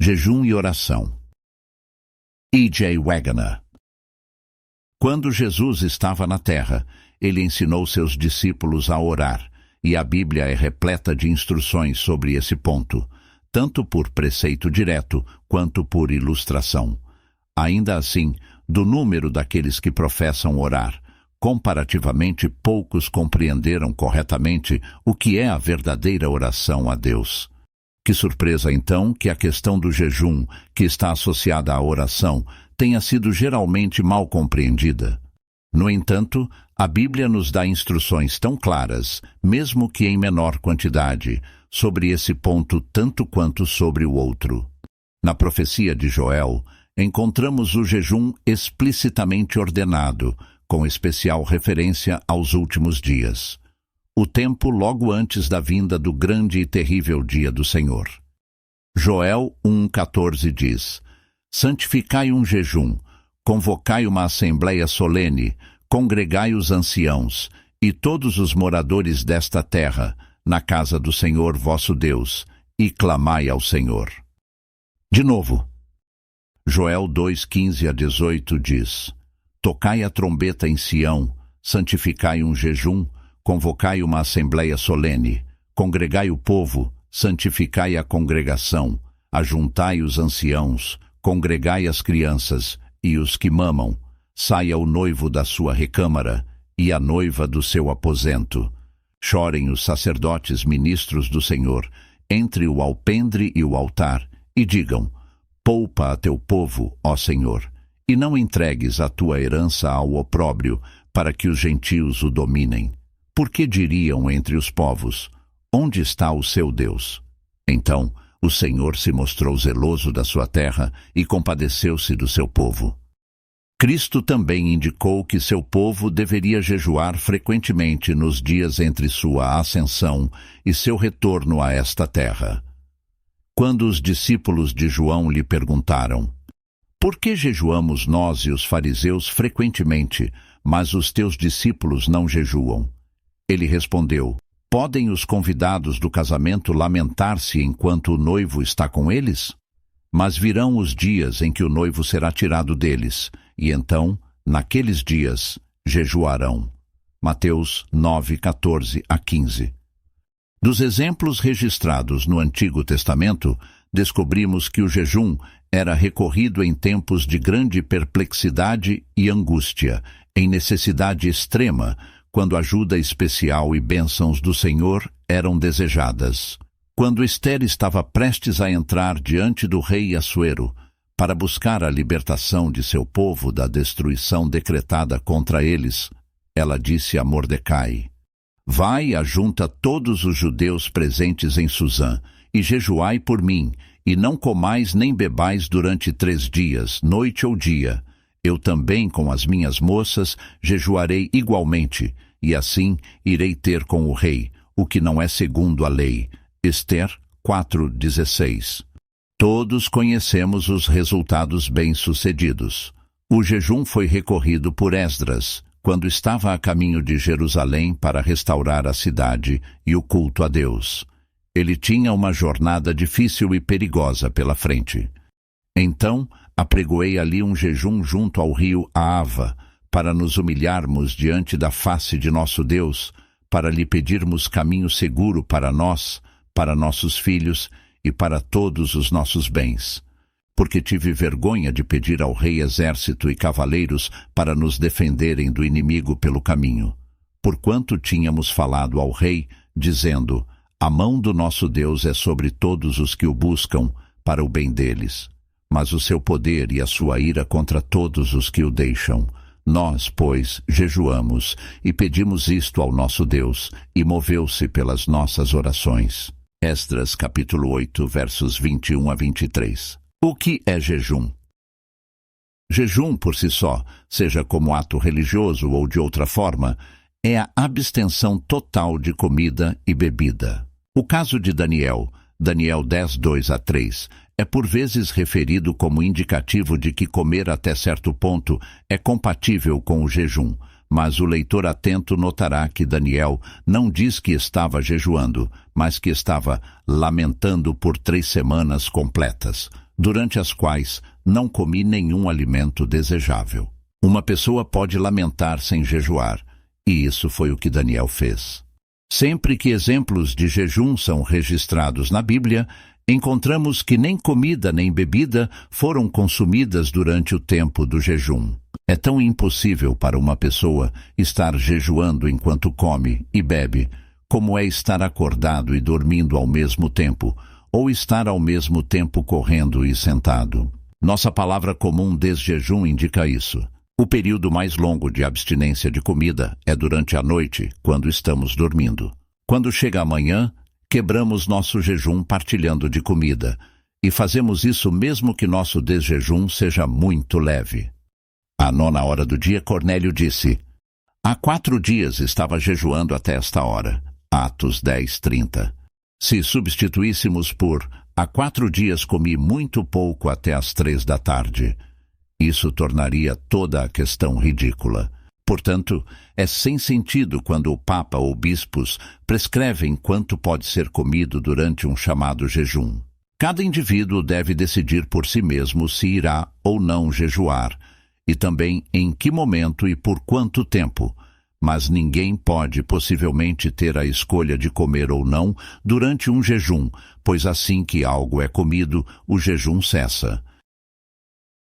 Jejum e oração. E.J. Waggoner. Quando Jesus estava na terra, ele ensinou seus discípulos a orar, e a Bíblia é repleta de instruções sobre esse ponto, tanto por preceito direto quanto por ilustração. Ainda assim, do número daqueles que professam orar, comparativamente poucos compreenderam corretamente o que é a verdadeira oração a Deus. Que surpresa, então, que a questão do jejum, que está associada à oração, tenha sido geralmente mal compreendida. No entanto, a Bíblia nos dá instruções tão claras, mesmo que em menor quantidade, sobre esse ponto tanto quanto sobre o outro. Na profecia de Joel, encontramos o jejum explicitamente ordenado, com especial referência aos últimos dias. O tempo logo antes da vinda do grande e terrível dia do Senhor. Joel 1,14 diz: santificai um jejum, convocai uma assembleia solene, congregai os anciãos e todos os moradores desta terra, na casa do Senhor vosso Deus, e clamai ao Senhor. De novo, Joel 2,15-18 diz: tocai a trombeta em Sião, santificai um jejum, convocai uma assembleia solene, congregai o povo, santificai a congregação, ajuntai os anciãos, congregai as crianças e os que mamam, saia o noivo da sua recâmara e a noiva do seu aposento. Chorem os sacerdotes ministros do Senhor, entre o alpendre e o altar, e digam: poupa a teu povo, ó Senhor, e não entregues a tua herança ao opróbrio, para que os gentios o dominem. Por que diriam entre os povos: onde está o seu Deus? Então o Senhor se mostrou zeloso da sua terra e compadeceu-se do seu povo. Cristo também indicou que seu povo deveria jejuar frequentemente nos dias entre sua ascensão e seu retorno a esta terra. Quando os discípulos de João lhe perguntaram: por que jejuamos nós e os fariseus frequentemente, mas os teus discípulos não jejuam? Ele respondeu: podem os convidados do casamento lamentar-se enquanto o noivo está com eles? Mas virão os dias em que o noivo será tirado deles, e então, naqueles dias, jejuarão. Mateus 9:14-15. Dos exemplos registrados no Antigo Testamento, descobrimos que o jejum era recorrido em tempos de grande perplexidade e angústia, em necessidade extrema, quando ajuda especial e bênçãos do Senhor eram desejadas. Quando Ester estava prestes a entrar diante do rei Assuero, para buscar a libertação de seu povo da destruição decretada contra eles, ela disse a Mordecai: vai e ajunta todos os judeus presentes em Susã, e jejuai por mim, e não comais nem bebais durante 3 dias, noite ou dia. Eu também, com as minhas moças, jejuarei igualmente, e assim irei ter com o rei, o que não é segundo a lei. Ester 4:16. Todos conhecemos os resultados bem-sucedidos. O jejum foi recorrido por Esdras, quando estava a caminho de Jerusalém para restaurar a cidade e o culto a Deus. Ele tinha uma jornada difícil e perigosa pela frente. Então, apregoei ali um jejum junto ao rio Ahava, para nos humilharmos diante da face de nosso Deus, para lhe pedirmos caminho seguro para nós, para nossos filhos e para todos os nossos bens. Porque tive vergonha de pedir ao rei exército e cavaleiros para nos defenderem do inimigo pelo caminho. Porquanto tínhamos falado ao rei, dizendo: a mão do nosso Deus é sobre todos os que o buscam, para o bem deles. Mas o seu poder e a sua ira contra todos os que o deixam. Nós, pois, jejuamos e pedimos isto ao nosso Deus, e moveu-se pelas nossas orações. Esdras capítulo 8, versos 21-23. O que é jejum? Jejum por si só, seja como ato religioso ou de outra forma, é a abstenção total de comida e bebida. O caso de Daniel 10:2-3, é por vezes referido como indicativo de que comer até certo ponto é compatível com o jejum, mas o leitor atento notará que Daniel não diz que estava jejuando, mas que estava lamentando por 3 semanas completas. durante as quais não comi nenhum alimento desejável. Uma pessoa pode lamentar sem jejuar, e isso foi o que Daniel fez. Sempre que exemplos de jejum são registrados na Bíblia, encontramos que nem comida nem bebida foram consumidas durante o tempo do jejum. É tão impossível para uma pessoa estar jejuando enquanto come e bebe, como é estar acordado e dormindo ao mesmo tempo, ou estar ao mesmo tempo correndo e sentado. Nossa palavra comum desjejum indica isso. O período mais longo de abstinência de comida é durante a noite, quando estamos dormindo. Quando chega a manhã, quebramos nosso jejum partilhando de comida, e fazemos isso mesmo que nosso desjejum seja muito leve. À 9ª do dia, Cornélio disse: há 4 dias estava jejuando até esta hora. Atos 10:30. Se substituíssemos por há 4 dias comi muito pouco até às 3 da tarde, isso tornaria toda a questão ridícula. Portanto, é sem sentido quando o Papa ou bispos prescrevem quanto pode ser comido durante um chamado jejum. Cada indivíduo deve decidir por si mesmo se irá ou não jejuar, e também em que momento e por quanto tempo, mas ninguém pode possivelmente ter a escolha de comer ou não durante um jejum, pois assim que algo é comido, o jejum cessa.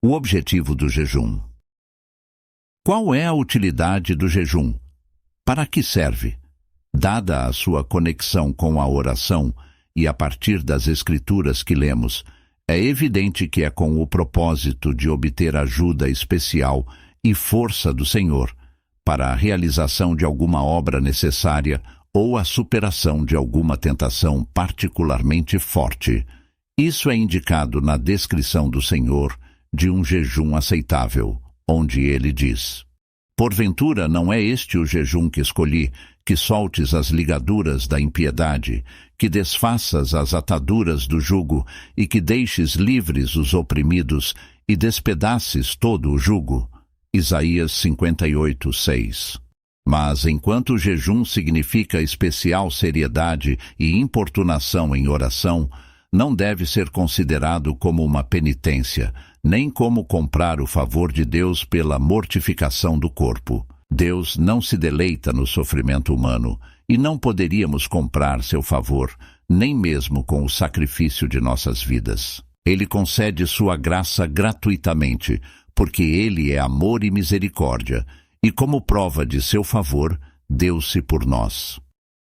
O objetivo do jejum. Qual é a utilidade do jejum? Para que serve? Dada a sua conexão com a oração e a partir das escrituras que lemos, é evidente que é com o propósito de obter ajuda especial e força do Senhor para a realização de alguma obra necessária ou a superação de alguma tentação particularmente forte. Isso é indicado na descrição do Senhor de um jejum aceitável, onde ele diz: porventura não é este o jejum que escolhi, que soltes as ligaduras da impiedade, que desfaças as ataduras do jugo e que deixes livres os oprimidos e despedaces todo o jugo. Isaías 58:6. Mas enquanto o jejum significa especial seriedade e importunação em oração, não deve ser considerado como uma penitência, nem como comprar o favor de Deus pela mortificação do corpo. Deus não se deleita no sofrimento humano, e não poderíamos comprar seu favor, nem mesmo com o sacrifício de nossas vidas. Ele concede sua graça gratuitamente, porque ele é amor e misericórdia, e como prova de seu favor, deu-se por nós.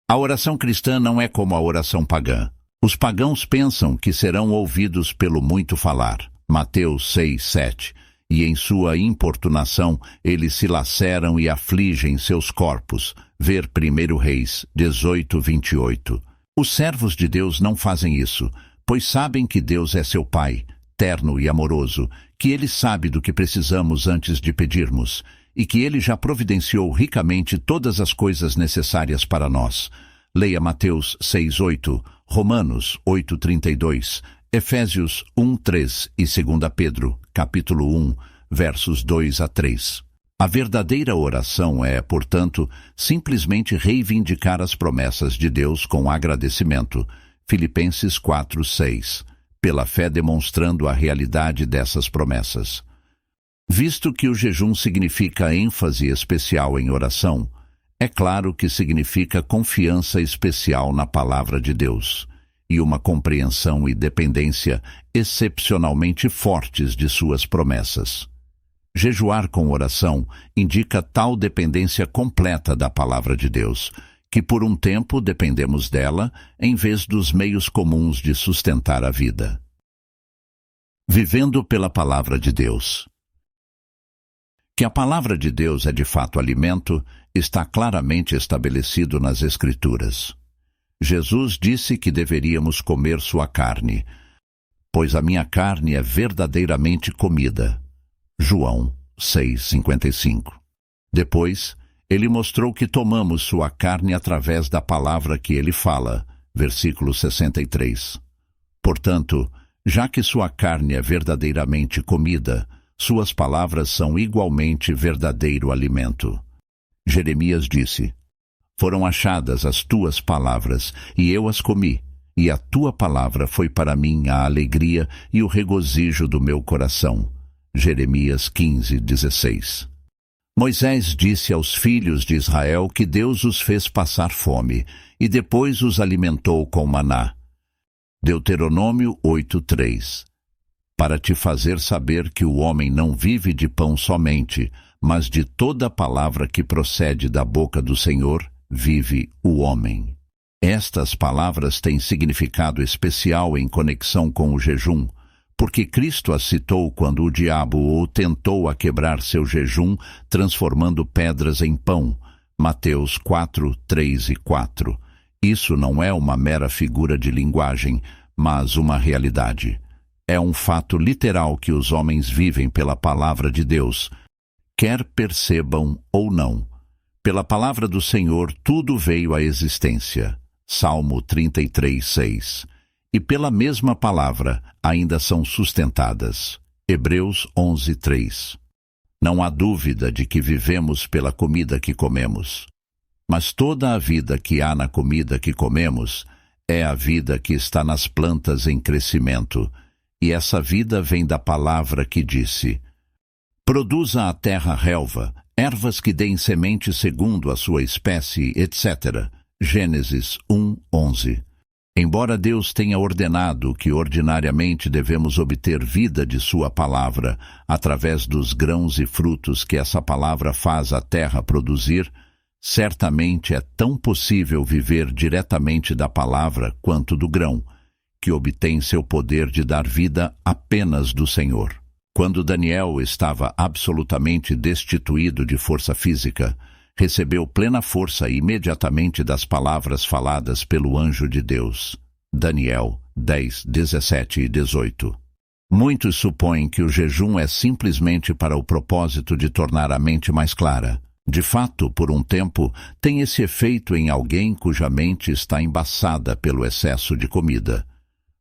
A oração cristã não é como a oração pagã. Os pagãos pensam que serão ouvidos pelo muito falar. Mateus 6:7. E em sua importunação eles se laceram e afligem seus corpos. Ver 1 Reis 18:28. Os servos de Deus não fazem isso, pois sabem que Deus é seu Pai, terno e amoroso, que Ele sabe do que precisamos antes de pedirmos, e que Ele já providenciou ricamente todas as coisas necessárias para nós. Leia Mateus 6:8, Romanos 8:32, Efésios 1:3 e 2 Pedro, capítulo 1, versos 2 a 3. A verdadeira oração é, portanto, simplesmente reivindicar as promessas de Deus com agradecimento. Filipenses 4:6. Pela fé demonstrando a realidade dessas promessas. Visto que o jejum significa ênfase especial em oração, é claro que significa confiança especial na palavra de Deus e uma compreensão e dependência excepcionalmente fortes de suas promessas. Jejuar com oração indica tal dependência completa da palavra de Deus, que por um tempo dependemos dela em vez dos meios comuns de sustentar a vida. Vivendo pela palavra de Deus. Que a palavra de Deus é de fato alimento, está claramente estabelecido nas Escrituras. Jesus disse que deveríamos comer sua carne, pois a minha carne é verdadeiramente comida. João 6:55. Depois, ele mostrou que tomamos sua carne através da palavra que ele fala, versículo 63. Portanto, já que sua carne é verdadeiramente comida, suas palavras são igualmente verdadeiro alimento. Jeremias disse: foram achadas as tuas palavras, e eu as comi, e a tua palavra foi para mim a alegria e o regozijo do meu coração. Jeremias 15:16. Moisés disse aos filhos de Israel que Deus os fez passar fome, e depois os alimentou com maná. Deuteronômio 8:3. Para te fazer saber que o homem não vive de pão somente, mas de toda palavra que procede da boca do Senhor, vive o homem. Estas palavras têm significado especial em conexão com o jejum, porque Cristo as citou quando o diabo o tentou a quebrar seu jejum, transformando pedras em pão. Mateus 4:3 e 4. Isso não é uma mera figura de linguagem, mas uma realidade. É um fato literal que os homens vivem pela palavra de Deus, quer percebam ou não. Pela palavra do Senhor tudo veio à existência. Salmo 33:6. E pela mesma palavra ainda são sustentadas. Hebreus 11:3. Não há dúvida de que vivemos pela comida que comemos. Mas toda a vida que há na comida que comemos é a vida que está nas plantas em crescimento, e essa vida vem da palavra que disse: produza a terra relva, ervas que deem semente segundo a sua espécie, etc. Gênesis 1:11. Embora Deus tenha ordenado que ordinariamente devemos obter vida de sua palavra, através dos grãos e frutos que essa palavra faz a terra produzir, certamente é tão possível viver diretamente da palavra quanto do grão, que obtém seu poder de dar vida apenas do Senhor. Quando Daniel estava absolutamente destituído de força física, recebeu plena força imediatamente das palavras faladas pelo anjo de Deus. Daniel 10:17 e 18. Muitos supõem que o jejum é simplesmente para o propósito de tornar a mente mais clara. De fato, por um tempo, tem esse efeito em alguém cuja mente está embaçada pelo excesso de comida,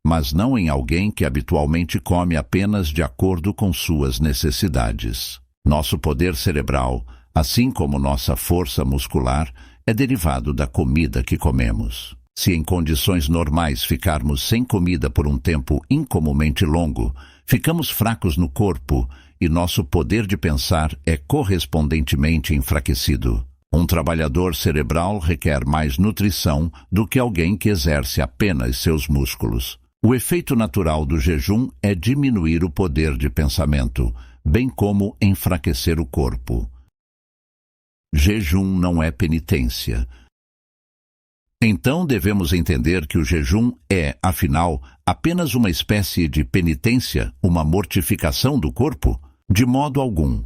mas não em alguém que habitualmente come apenas de acordo com suas necessidades. Nosso poder cerebral, assim como nossa força muscular, é derivado da comida que comemos. Se em condições normais ficarmos sem comida por um tempo incomumente longo, ficamos fracos no corpo e nosso poder de pensar é correspondentemente enfraquecido. Um trabalhador cerebral requer mais nutrição do que alguém que exerce apenas seus músculos. O efeito natural do jejum é diminuir o poder de pensamento, bem como enfraquecer o corpo. Jejum não é penitência. Então devemos entender que o jejum é, afinal, apenas uma espécie de penitência, uma mortificação do corpo? De modo algum.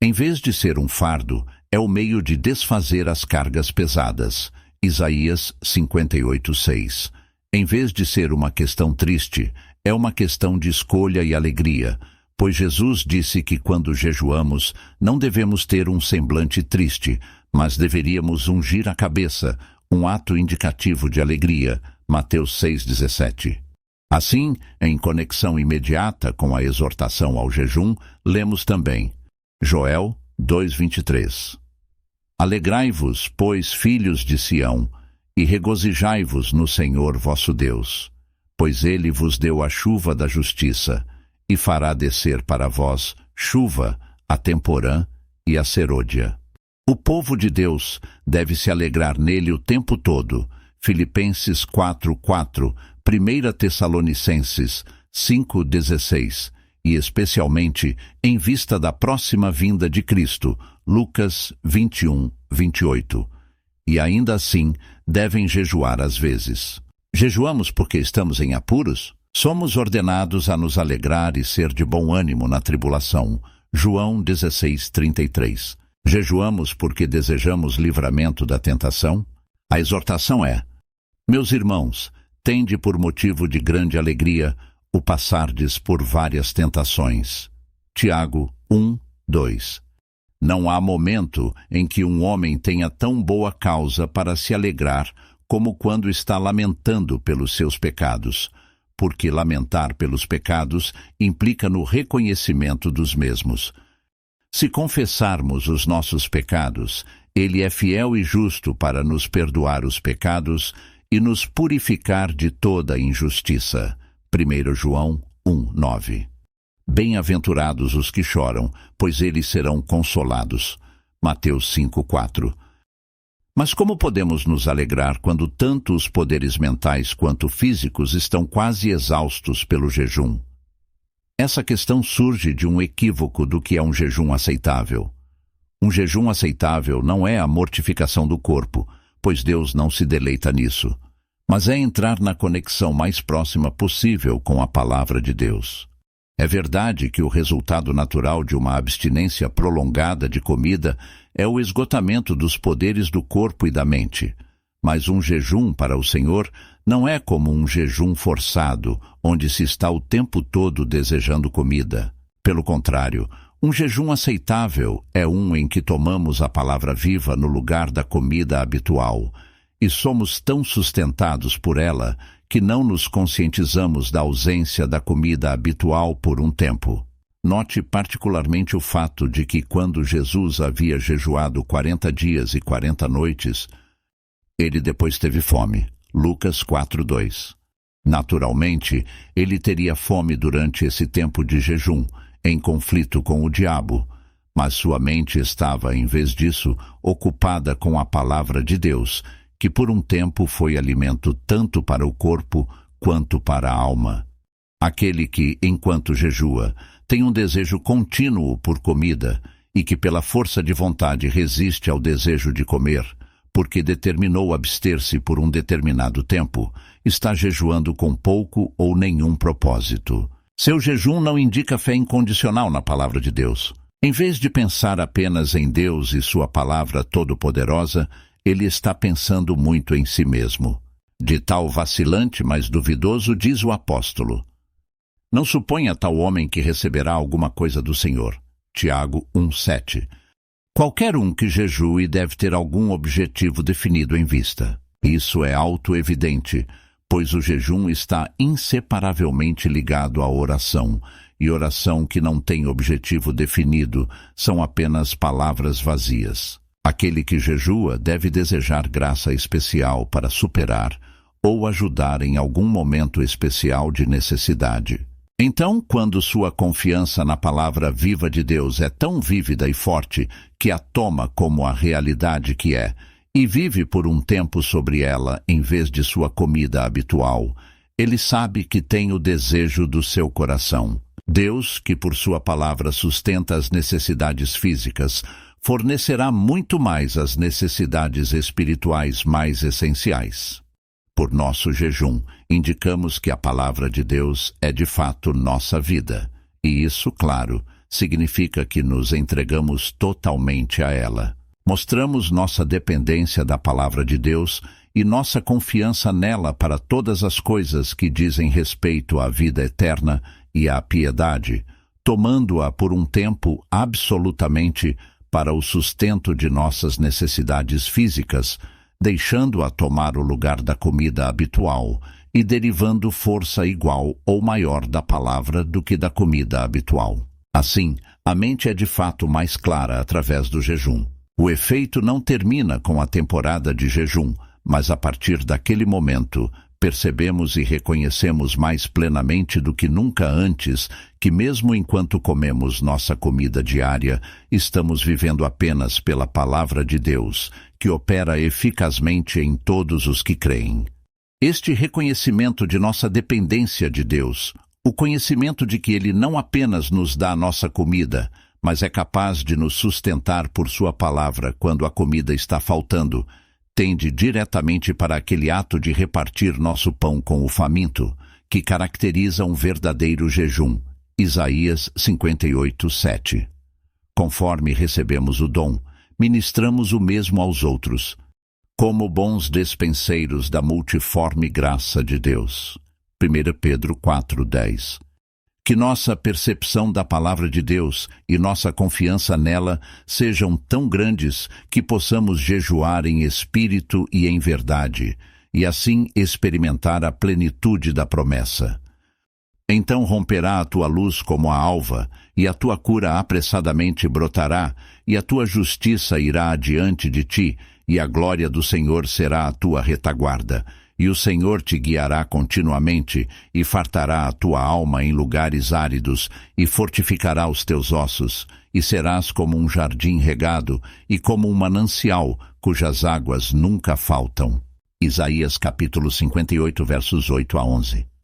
Em vez de ser um fardo, é o meio de desfazer as cargas pesadas. Isaías 58:6. Em vez de ser uma questão triste, é uma questão de escolha e alegria, pois Jesus disse que quando jejuamos, não devemos ter um semblante triste, mas deveríamos ungir a cabeça, um ato indicativo de alegria. Mateus 6:17. Assim, em conexão imediata com a exortação ao jejum, lemos também Joel 2:23. Alegrai-vos, pois, filhos de Sião, e regozijai-vos no Senhor vosso Deus, pois ele vos deu a chuva da justiça, e fará descer para vós chuva, a temporã e a serôdia. O povo de Deus deve se alegrar nele o tempo todo. Filipenses 4:4, 1 Tessalonicenses 5:16, e especialmente em vista da próxima vinda de Cristo, Lucas 21:28. E ainda assim, devem jejuar às vezes. Jejuamos porque estamos em apuros? Somos ordenados a nos alegrar e ser de bom ânimo na tribulação. João 16:33. Jejuamos porque desejamos livramento da tentação? A exortação é: meus irmãos, tende por motivo de grande alegria o passardes por várias tentações. Tiago 1:2. Não há momento em que um homem tenha tão boa causa para se alegrar como quando está lamentando pelos seus pecados, porque lamentar pelos pecados implica no reconhecimento dos mesmos. Se confessarmos os nossos pecados, ele é fiel e justo para nos perdoar os pecados e nos purificar de toda injustiça. 1 João 1:9. Bem-aventurados os que choram, pois eles serão consolados. Mateus 5:4. Mas como podemos nos alegrar quando tanto os poderes mentais quanto físicos estão quase exaustos pelo jejum? Essa questão surge de um equívoco do que é um jejum aceitável. Um jejum aceitável não é a mortificação do corpo, pois Deus não se deleita nisso, mas é entrar na conexão mais próxima possível com a palavra de Deus. É verdade que o resultado natural de uma abstinência prolongada de comida é o esgotamento dos poderes do corpo e da mente, mas um jejum para o Senhor não é como um jejum forçado, onde se está o tempo todo desejando comida. Pelo contrário, um jejum aceitável é um em que tomamos a palavra viva no lugar da comida habitual, e somos tão sustentados por ela que não nos conscientizamos da ausência da comida habitual por um tempo. Note particularmente o fato de que quando Jesus havia jejuado 40 dias e 40 noites, ele depois teve fome. Lucas 4:2. Naturalmente, ele teria fome durante esse tempo de jejum, em conflito com o diabo, mas sua mente estava, em vez disso, ocupada com a palavra de Deus, que por um tempo foi alimento tanto para o corpo quanto para a alma. Aquele que, enquanto jejua, tem um desejo contínuo por comida e que pela força de vontade resiste ao desejo de comer, porque determinou abster-se por um determinado tempo, está jejuando com pouco ou nenhum propósito. Seu jejum não indica fé incondicional na palavra de Deus. Em vez de pensar apenas em Deus e sua palavra todo-poderosa, ele está pensando muito em si mesmo. De tal vacilante, mas duvidoso, diz o apóstolo: não suponha tal homem que receberá alguma coisa do Senhor. Tiago 1:7. Qualquer um que jejue deve ter algum objetivo definido em vista. Isso é auto-evidente, pois o jejum está inseparavelmente ligado à oração, e oração que não tem objetivo definido são apenas palavras vazias. Aquele que jejua deve desejar graça especial para superar ou ajudar em algum momento especial de necessidade. Então, quando sua confiança na palavra viva de Deus é tão vívida e forte que a toma como a realidade que é, e vive por um tempo sobre ela em vez de sua comida habitual, ele sabe que tem o desejo do seu coração. Deus, que por sua palavra sustenta as necessidades físicas, fornecerá muito mais as necessidades espirituais mais essenciais. Por nosso jejum, indicamos que a palavra de Deus é de fato nossa vida, e isso, claro, significa que nos entregamos totalmente a ela. Mostramos nossa dependência da palavra de Deus e nossa confiança nela para todas as coisas que dizem respeito à vida eterna e à piedade, tomando-a por um tempo absolutamente para o sustento de nossas necessidades físicas, deixando-a tomar o lugar da comida habitual e derivando força igual ou maior da palavra do que da comida habitual. Assim, a mente é de fato mais clara através do jejum. O efeito não termina com a temporada de jejum, mas a partir daquele momento, percebemos e reconhecemos mais plenamente do que nunca antes que mesmo enquanto comemos nossa comida diária, estamos vivendo apenas pela palavra de Deus, que opera eficazmente em todos os que creem. Este reconhecimento de nossa dependência de Deus, o conhecimento de que Ele não apenas nos dá a nossa comida, mas é capaz de nos sustentar por sua palavra quando a comida está faltando, tende diretamente para aquele ato de repartir nosso pão com o faminto, que caracteriza um verdadeiro jejum. Isaías 58:7. Conforme recebemos o dom, ministramos o mesmo aos outros, como bons despenseiros da multiforme graça de Deus. 1 Pedro 4:10. Que nossa percepção da palavra de Deus e nossa confiança nela sejam tão grandes que possamos jejuar em espírito e em verdade, e assim experimentar a plenitude da promessa. Então romperá a tua luz como a alva, e a tua cura apressadamente brotará, e a tua justiça irá adiante de ti, e a glória do Senhor será a tua retaguarda. e o Senhor te guiará continuamente, e fartará a tua alma em lugares áridos, e fortificará os teus ossos, e serás como um jardim regado, e como um manancial, cujas águas nunca faltam. Isaías capítulo 58, versos 8 a 11.